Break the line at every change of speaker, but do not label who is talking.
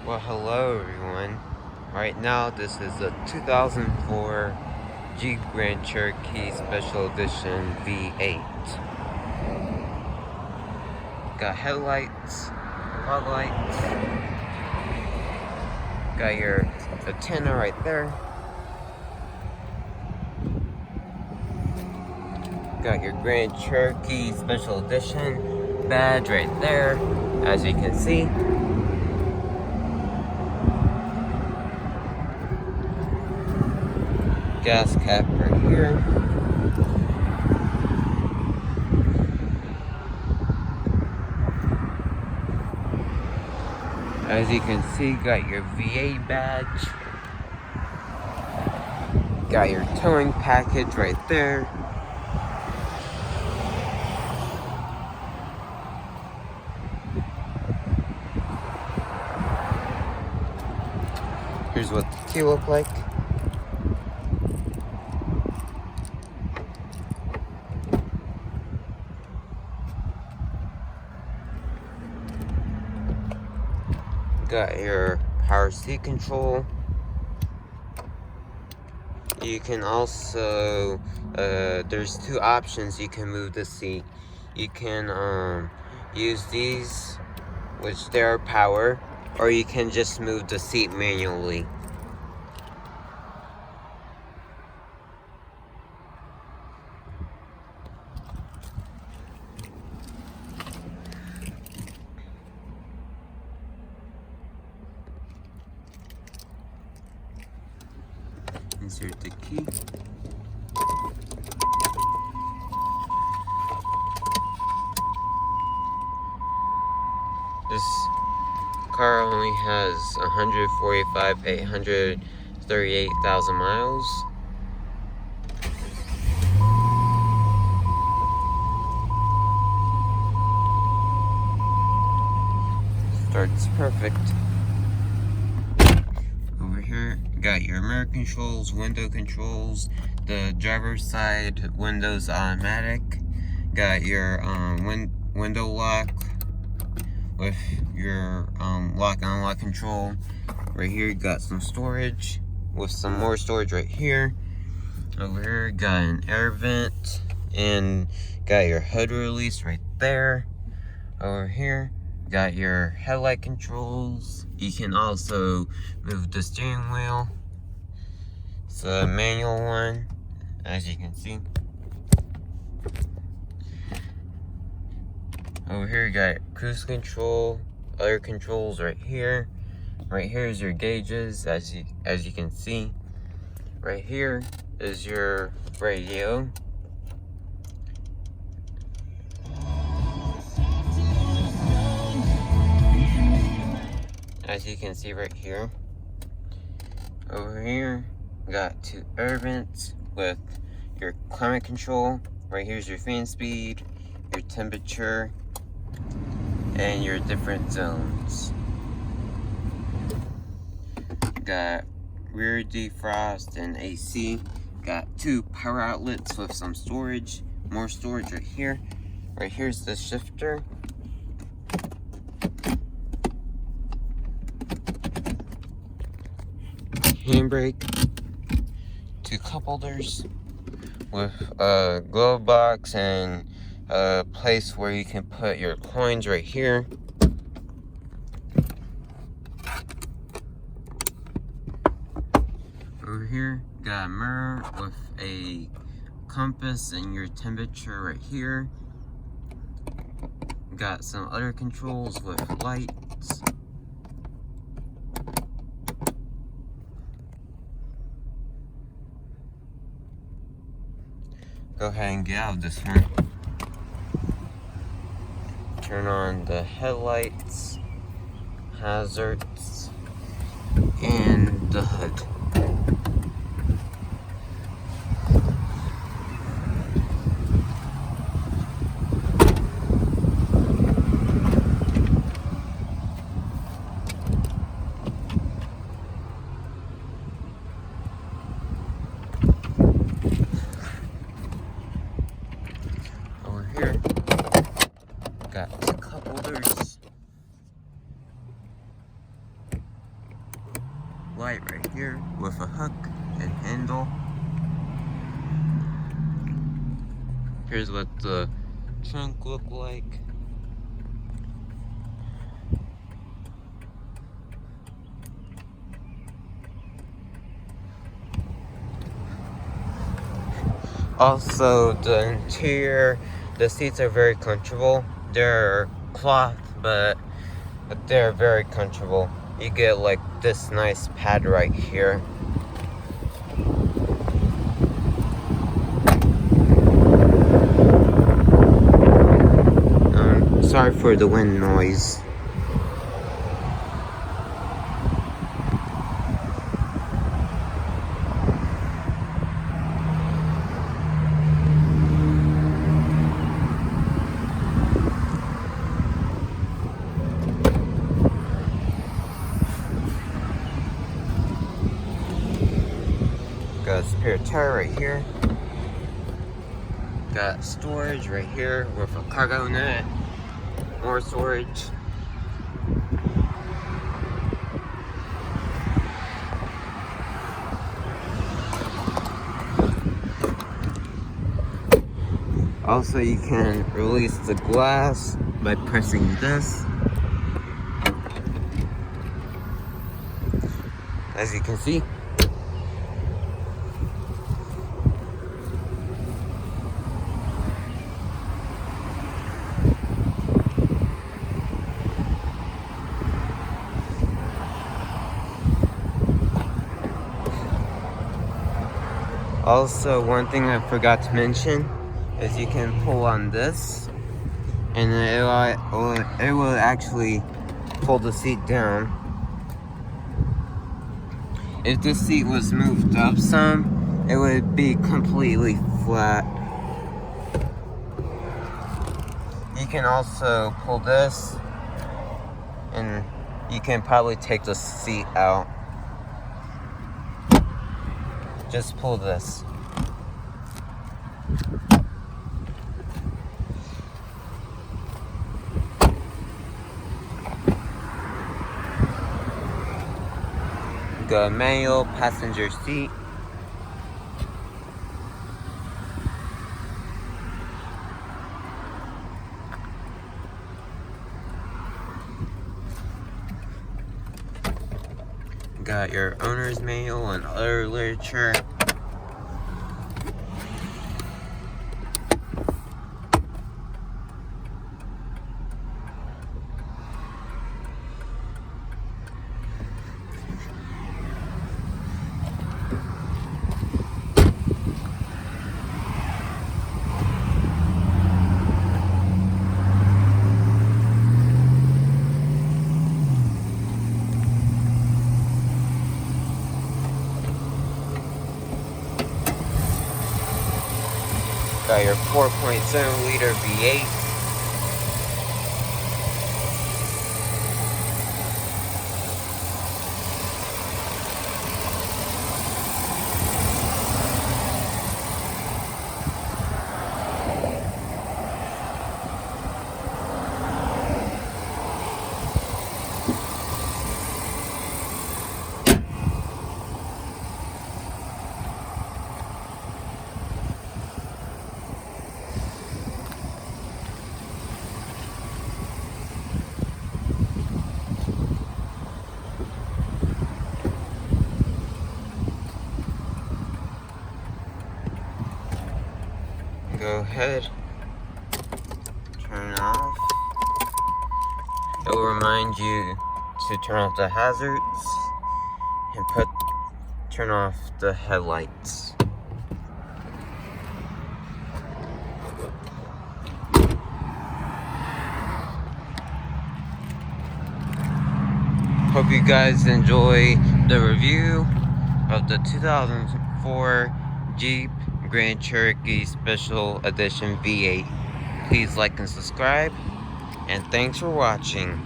Well, hello everyone. Right now, this is the 2004 Jeep Grand Cherokee Special Edition V8. Got headlights, fog lights, got your antenna right there, got your Grand Cherokee Special Edition badge right there, as you can see. Gas cap right here. As you can see, got your VA badge. Got your towing package right there. Here's what the key look like. Got your power seat control. You can also, there's two options you can move the seat. You can use these, which they are power, or you can just move the seat manually. Insert the key. This car only has 145,838,000 miles. Starts perfect. Over here, got your mirror controls, window controls, the driver's side windows automatic. Got your window lock with your lock and unlock control. Right here, got some storage with some more storage right here. Over here, got an air vent and got your hood release right there. Over here, got your headlight controls. You can also move the steering wheel. It's a manual one, as you can see. Over here, you got cruise control, other controls right here. Right here is your gauges, as you can see. Right here is your radio. As you can see right here. Over here, got two air vents with your climate control. Right here's your fan speed, your temperature, and your different zones. Got rear defrost and AC. Got two power outlets with some storage, more storage right here. Right here's the shifter. Handbrake, two cup holders with a glove box and a place where you can put your coins right here. Over here, got a mirror with a compass and your temperature right here. Got some other controls with lights. Go ahead and get out of this one. Turn on the headlights, hazards, and the hood. Got cup holders. light right here with a hook and handle. Here's what the trunk look like. Also, the interior, the seats are very comfortable. They're cloth, but they're very comfortable. You get like this nice pad right here. Sorry for the wind noise. Got a spare tire right here. Got storage right here with a cargo net. More storage. Also, you can release the glass by pressing this. As you can see. Also, one thing I forgot to mention is you can pull on this, and it will actually pull the seat down. If the seat was moved up some, it would be completely flat. You can also pull this, and you can probably take the seat out. Just pull this. Got a manual passenger seat. Got your owner's manual and other literature. Got your 4.7 liter V8. Go ahead, turn it off. It will remind you to turn off the hazards and turn off the headlights. Hope you guys enjoy the review of the 2004 Jeep Grand Cherokee Special Edition V8. Please like and subscribe, and thanks for watching.